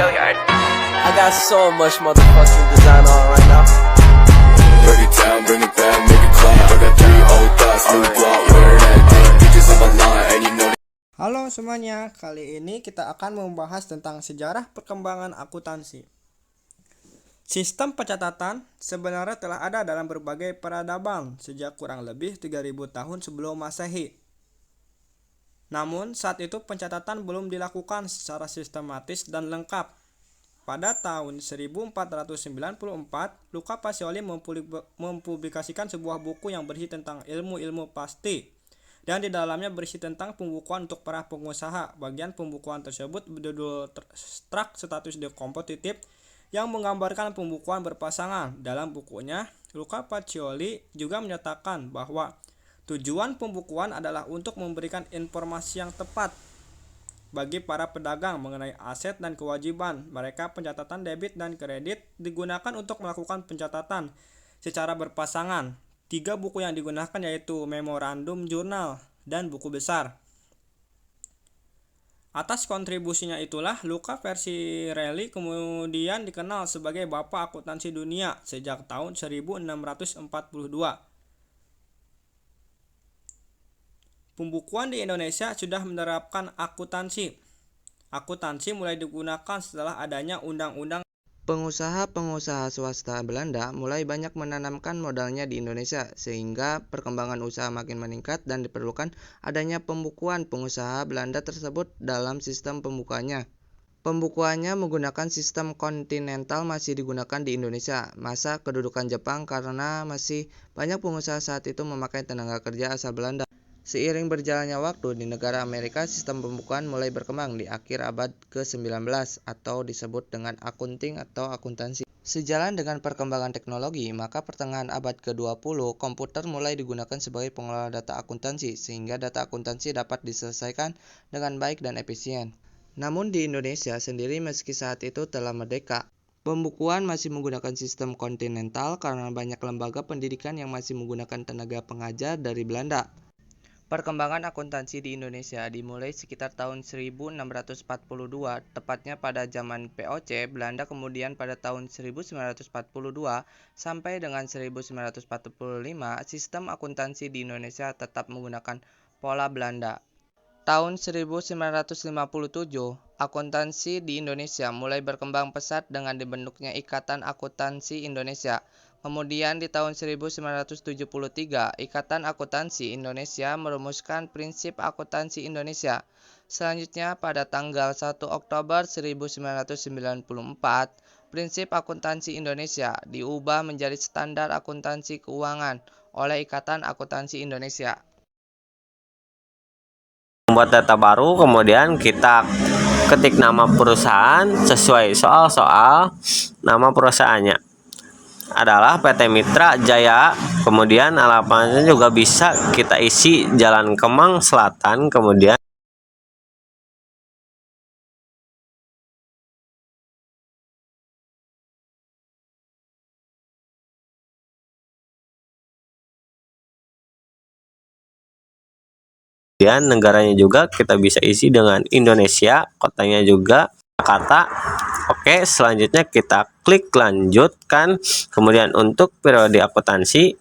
I got so much motherfucking design on right now. Break it down, bring it back, make it clap. I got 3 old thoughts, new block, where that thing. Bitches on my line, and you know. Halo semuanya, kali ini kita akan membahas tentang sejarah perkembangan akuntansi. Sistem pencatatan sebenarnya telah ada dalam berbagai peradaban sejak kurang lebih 3000 tahun sebelum Masehi. Namun saat itu pencatatan belum dilakukan secara sistematis dan lengkap. Pada tahun 1494, Luca Pacioli mempublikasikan sebuah buku yang berisi tentang ilmu-ilmu pasti, dan di dalamnya berisi tentang pembukuan untuk para pengusaha. Bagian pembukuan tersebut berjudul Tract Status de Competitif yang menggambarkan pembukuan berpasangan. Dalam bukunya, Luca Pacioli juga menyatakan bahwa tujuan pembukuan adalah untuk memberikan informasi yang tepat bagi para pedagang mengenai aset dan kewajiban mereka. Pencatatan debit dan kredit digunakan untuk melakukan pencatatan secara berpasangan. 3 buku yang digunakan yaitu Memorandum Jurnal dan buku besar. Atas kontribusinya itulah Luca Perzirelli kemudian dikenal sebagai Bapak Akuntansi Dunia sejak tahun 1642. Pembukuan di Indonesia sudah menerapkan akuntansi. Akuntansi mulai digunakan setelah adanya undang-undang. Pengusaha-pengusaha swasta Belanda mulai banyak menanamkan modalnya di Indonesia, sehingga perkembangan usaha makin meningkat dan diperlukan adanya pembukuan pengusaha Belanda tersebut dalam sistem pembukuannya. Pembukuannya menggunakan sistem kontinental masih digunakan di Indonesia masa kedudukan Jepang karena masih banyak pengusaha saat itu memakai tenaga kerja asal Belanda. Seiring berjalannya waktu di negara Amerika, sistem pembukuan mulai berkembang di akhir abad ke-19 atau disebut dengan accounting atau akuntansi. Sejalan dengan perkembangan teknologi, maka pertengahan abad ke-20 komputer mulai digunakan sebagai pengelola data akuntansi sehingga data akuntansi dapat diselesaikan dengan baik dan efisien. Namun di Indonesia sendiri meski saat itu telah merdeka, pembukuan masih menggunakan sistem kontinental karena banyak lembaga pendidikan yang masih menggunakan tenaga pengajar dari Belanda. Perkembangan akuntansi di Indonesia dimulai sekitar tahun 1642, tepatnya pada zaman VOC Belanda. Kemudian pada tahun 1942 sampai dengan 1945, sistem akuntansi di Indonesia tetap menggunakan pola Belanda. Tahun 1957, akuntansi di Indonesia mulai berkembang pesat dengan dibentuknya Ikatan Akuntansi Indonesia. Kemudian di tahun 1973, Ikatan Akuntansi Indonesia merumuskan prinsip akuntansi Indonesia. Selanjutnya pada tanggal 1 Oktober 1994, prinsip akuntansi Indonesia diubah menjadi standar akuntansi keuangan oleh Ikatan Akuntansi Indonesia. Membuat data baru, kemudian kita ketik nama perusahaan sesuai soal nama perusahaannya adalah PT Mitra Jaya. Kemudian alamatnya juga bisa kita isi Jalan Kemang Selatan. Kemudian negaranya juga kita bisa isi dengan Indonesia, kotanya juga Jakarta. Oke, selanjutnya kita klik lanjutkan. Kemudian untuk periode akuntansi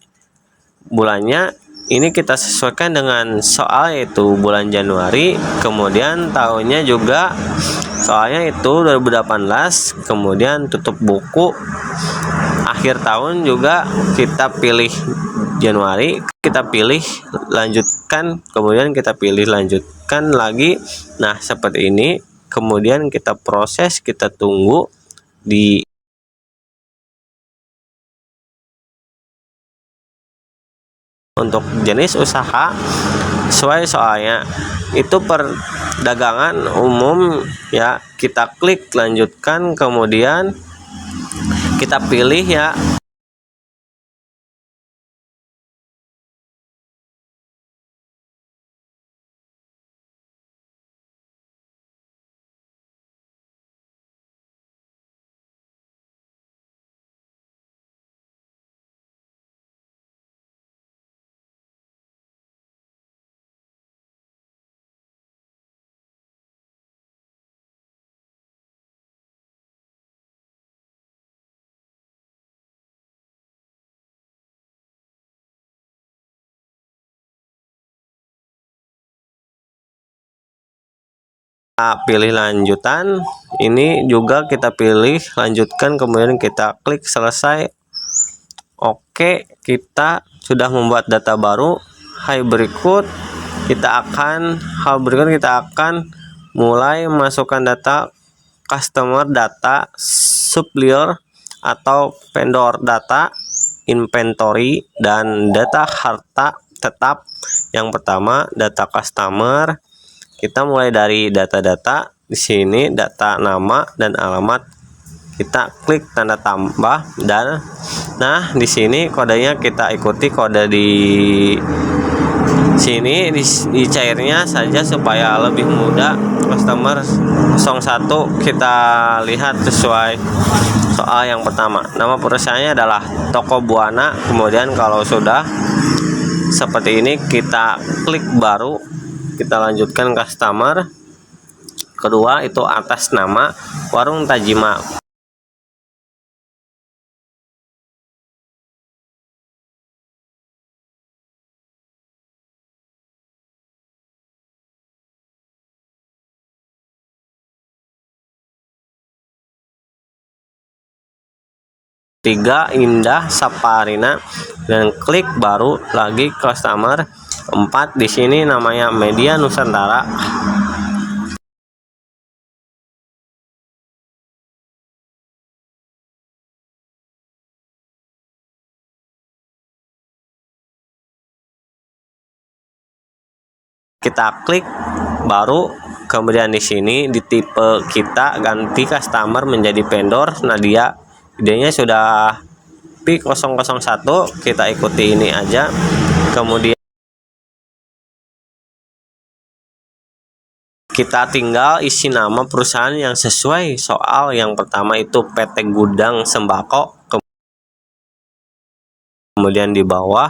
bulannya ini kita sesuaikan dengan soal yaitu bulan Januari. Kemudian tahunnya juga soalnya itu 2018. Kemudian tutup buku akhir tahun juga kita pilih Januari, kita pilih lanjutkan, kemudian kita pilih lanjutkan lagi. Nah seperti ini. Kemudian kita proses, kita tunggu di untuk jenis usaha sesuai soalnya itu perdagangan umum ya, kita klik lanjutkan, kemudian kita pilih ya pilih lanjutan, ini juga kita pilih lanjutkan, kemudian kita klik selesai. Oke, kita sudah membuat data baru. Hal berikut kita akan mulai masukkan data customer data, supplier atau vendor data, inventory, dan data harta tetap. Yang pertama data customer, kita mulai dari data-data. Di sini data nama dan alamat, kita klik tanda tambah, dan nah di sini kodenya kita ikuti kode di sini di cairnya saja supaya lebih mudah. Customer 01 kita lihat sesuai soal yang pertama. Nama perusahaannya adalah Toko Buana. Kemudian kalau sudah seperti ini kita klik baru, kita lanjutkan customer. Kedua itu atas nama Warung Tajima. Tiga Indah Saparina, dan klik baru lagi customer. 4 di sini namanya Media Nusantara. Kita klik baru, kemudian di sini di tipe kita ganti customer menjadi vendor Nadia. Idenya sudah P001, kita ikuti ini aja. Kemudian kita tinggal isi nama perusahaan yang sesuai soal yang pertama itu PT Gudang Sembako. Kemudian di bawah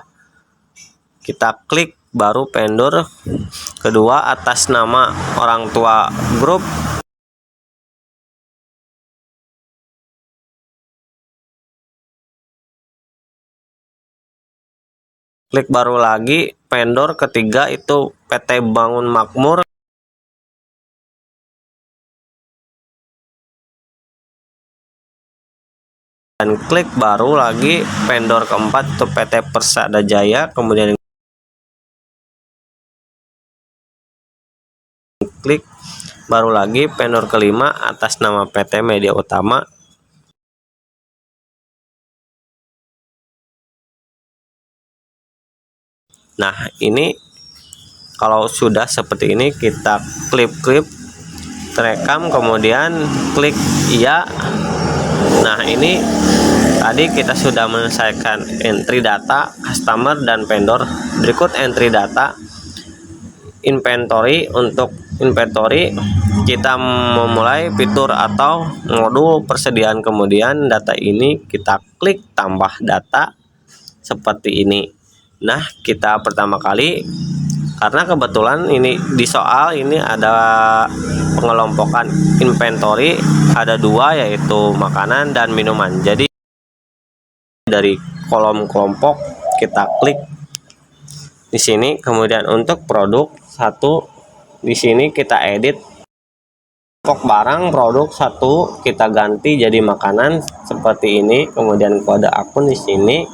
kita klik baru vendor. Kedua atas nama Orang Tua Grup. Klik baru lagi vendor. Ketiga itu PT Bangun Makmur. Dan klik baru lagi vendor keempat itu PT Persada Jaya. Kemudian klik baru lagi vendor kelima atas nama PT Media Utama. Nah ini kalau sudah seperti ini kita klip terekam, kemudian klik iya. Nah ini tadi kita sudah menyelesaikan entry data customer dan vendor. Berikut entry data inventory. Untuk inventory kita memulai fitur atau modul persediaan, kemudian data ini kita klik tambah data seperti ini. Nah kita pertama kali, karena kebetulan ini di soal ini ada pengelompokan inventory, ada dua yaitu makanan dan minuman. Jadi dari kolom kelompok kita klik di sini, kemudian untuk produk satu di sini kita edit kelompok barang produk satu, kita ganti jadi makanan seperti ini. Kemudian kode akun di sini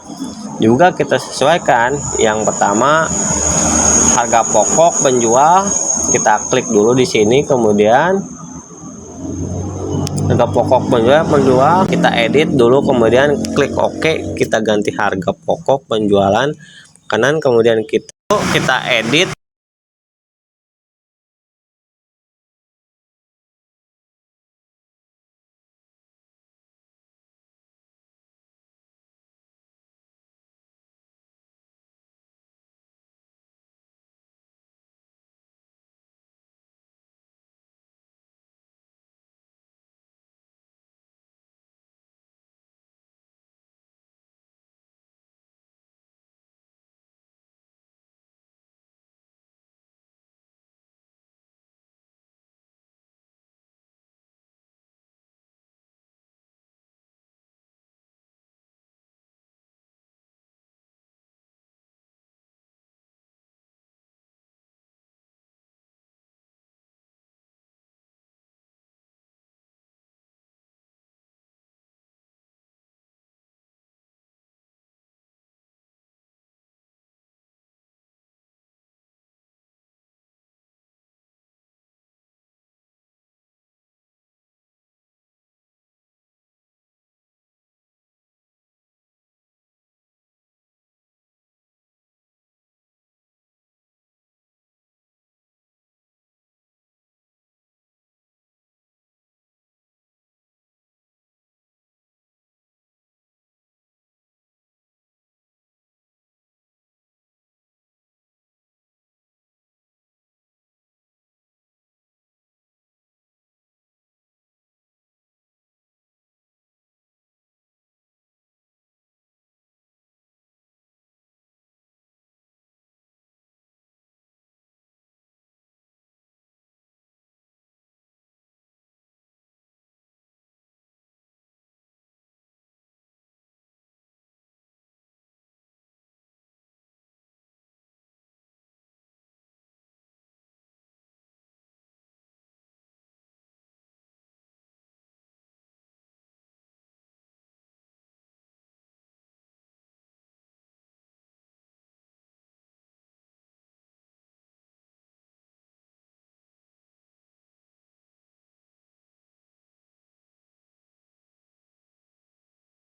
juga kita sesuaikan. Yang pertama harga pokok penjual, kita klik dulu di sini, kemudian harga pokok penjual kita edit dulu, kemudian klik OK, kita ganti harga pokok penjualan makanan, kemudian kita edit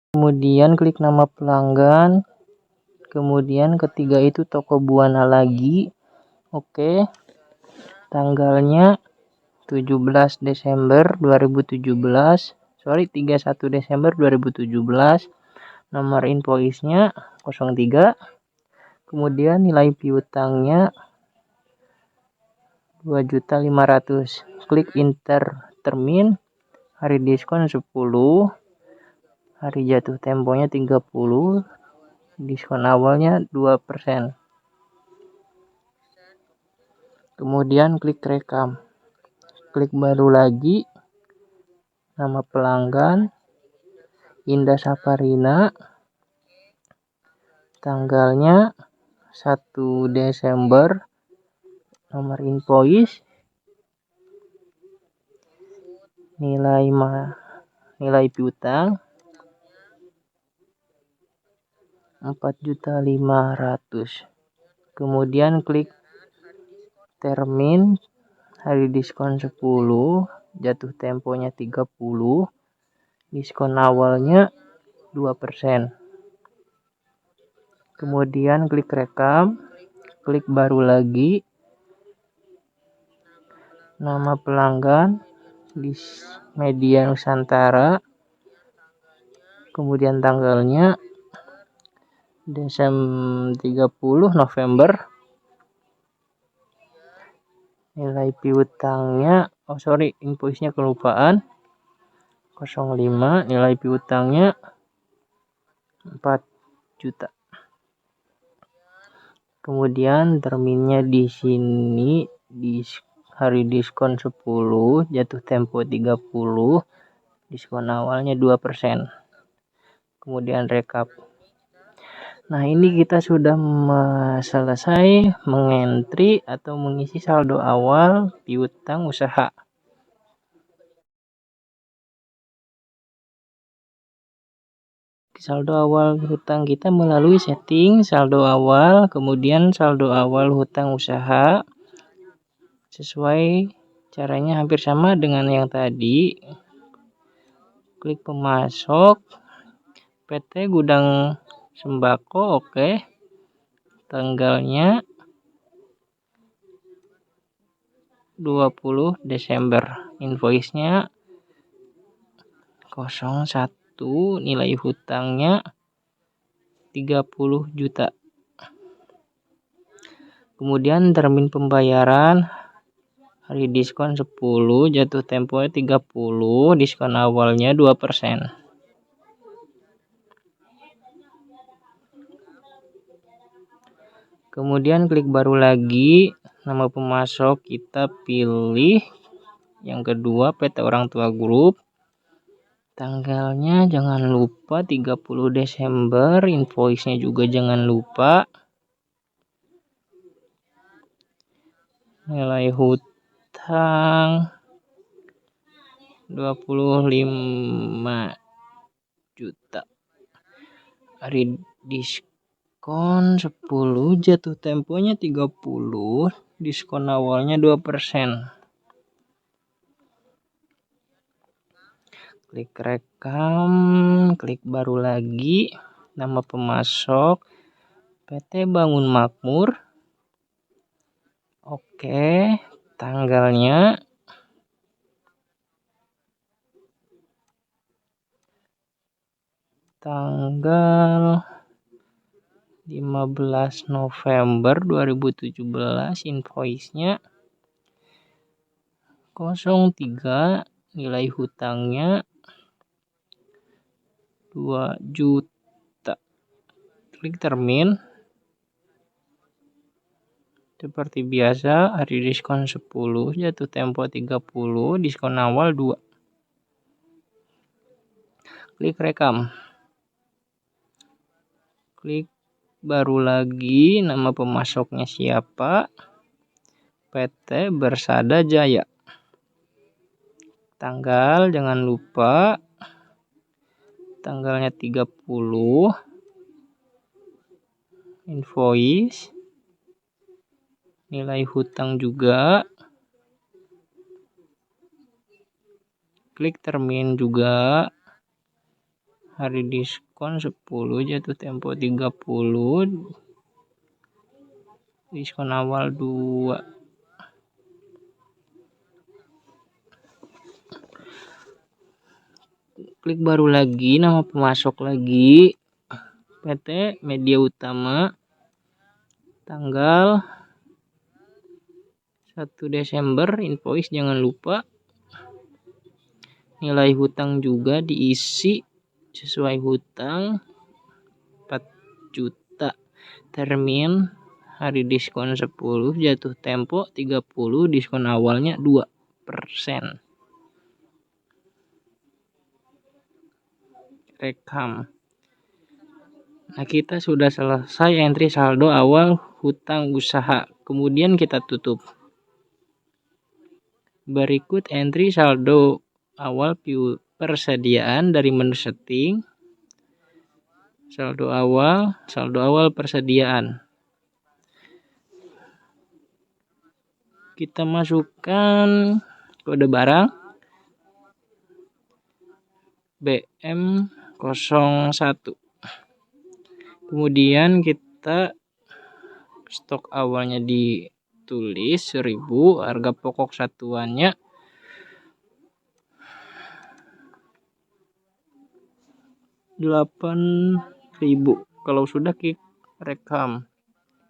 kemudian klik nama pelanggan, kemudian ketiga itu toko Buana lagi. Oke, tanggalnya 17 Desember 2017, 31 Desember 2017, nomor invoice-nya 03, kemudian nilai piutangnya 2.500.000. Klik enter termin, hari diskon 10, hari jatuh temponya 30, diskon awalnya 2%. Kemudian klik rekam. Klik baru lagi, nama pelanggan Indah Saparina, tanggalnya 1 Desember, nomor invoice, nilai piutang 4.500.000. Kemudian klik termin, hari diskon 10, jatuh temponya 30, diskon awalnya 2%. Kemudian klik rekam, klik baru lagi, nama pelanggan di Media Nusantara, kemudian tanggalnya Desember 30 November, nilai piutangnya invoice-nya kelupaan 05, nilai piutangnya 4 juta. Kemudian terminnya di sini di hari diskon 10, jatuh tempo 30, diskon awalnya 2%. Kemudian rekap. Nah, ini kita sudah selesai mengentry atau mengisi saldo awal piutang usaha. Saldo awal hutang kita melalui setting saldo awal, kemudian saldo awal hutang usaha. Sesuai caranya hampir sama dengan yang tadi. Klik pemasok, PT Gudang Sembako, oke. Tanggalnya 20 Desember. Invoice-nya 01, nilai hutangnya 30 juta. Kemudian termin pembayaran, hari diskon 10, jatuh tempo 30, diskon awalnya 2%. Kemudian klik baru lagi, nama pemasok kita pilih yang kedua PT Orang Tua Group. Tanggalnya jangan lupa 30 Desember, invoice-nya juga jangan lupa. Nilai hutang 25 juta. Hari diskon 10, jatuh temponya 30, diskon awalnya 2%. Klik rekam, klik baru lagi, nama pemasok PT Bangun Makmur. Oke, tanggalnya tanggal 15 November 2017, invoice-nya 03, nilai hutangnya 2 juta. Klik termin. Seperti biasa, hari diskon 10, jatuh tempo 30, diskon awal 2. Klik rekam. Klik baru lagi, nama pemasoknya siapa? PT Bersada Jaya. Tanggal jangan lupa, tanggalnya 30, invoice, nilai hutang juga, klik termin juga, hari diskon 10, jatuh tempo 30, diskon awal 2. Klik baru lagi, nama pemasok lagi, PT Media Utama, tanggal 1 Desember, invoice jangan lupa, nilai hutang juga diisi sesuai hutang 4 juta, termin hari diskon 10, jatuh tempo 30, diskon awalnya 2%. Rekam. Nah, kita sudah selesai entry saldo awal hutang usaha. Kemudian kita tutup. Berikut entry saldo awal persediaan dari menu setting. Saldo awal persediaan. Kita masukkan kode barang BM01. Kemudian kita stok awalnya ditulis 1000, harga pokok satuannya 8.000. Kalau sudah, klik rekam.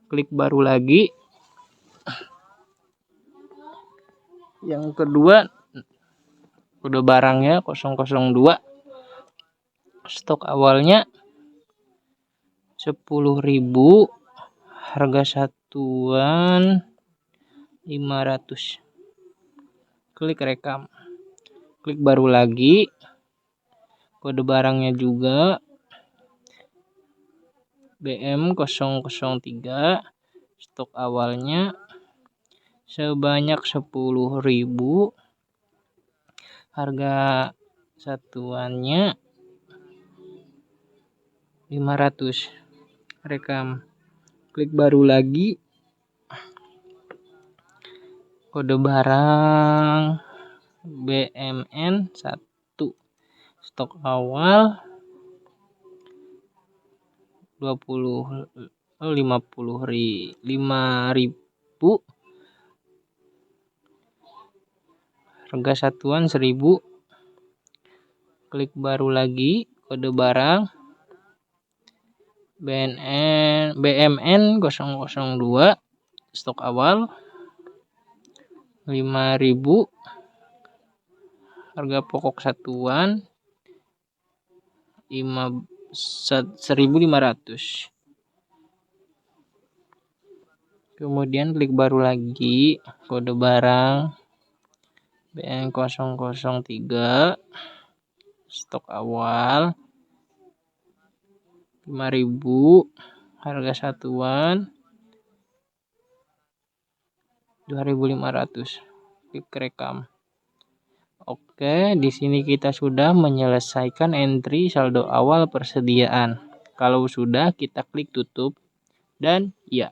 Klik baru lagi. Yang kedua, kode barangnya 002. Stok awalnya 10.000, harga satuan 500. Klik rekam. Klik baru lagi. Kode barangnya juga BM003. Stok awalnya sebanyak 10.000, harga satuannya 500. Rekam. Klik baru lagi. Kode barang BMN 1. Stok awal 5.000. Harga satuan 1.000. Klik baru lagi. Kode barang BMN 002. Stok awal 5.000. Harga pokok satuan 1.500. Kemudian klik baru lagi. Kode barang BN003. Stok awal 5.000, harga satuan 2.500. Klik rekam. Oke, di sini kita sudah menyelesaikan entry saldo awal persediaan. Kalau sudah, kita klik tutup dan ya.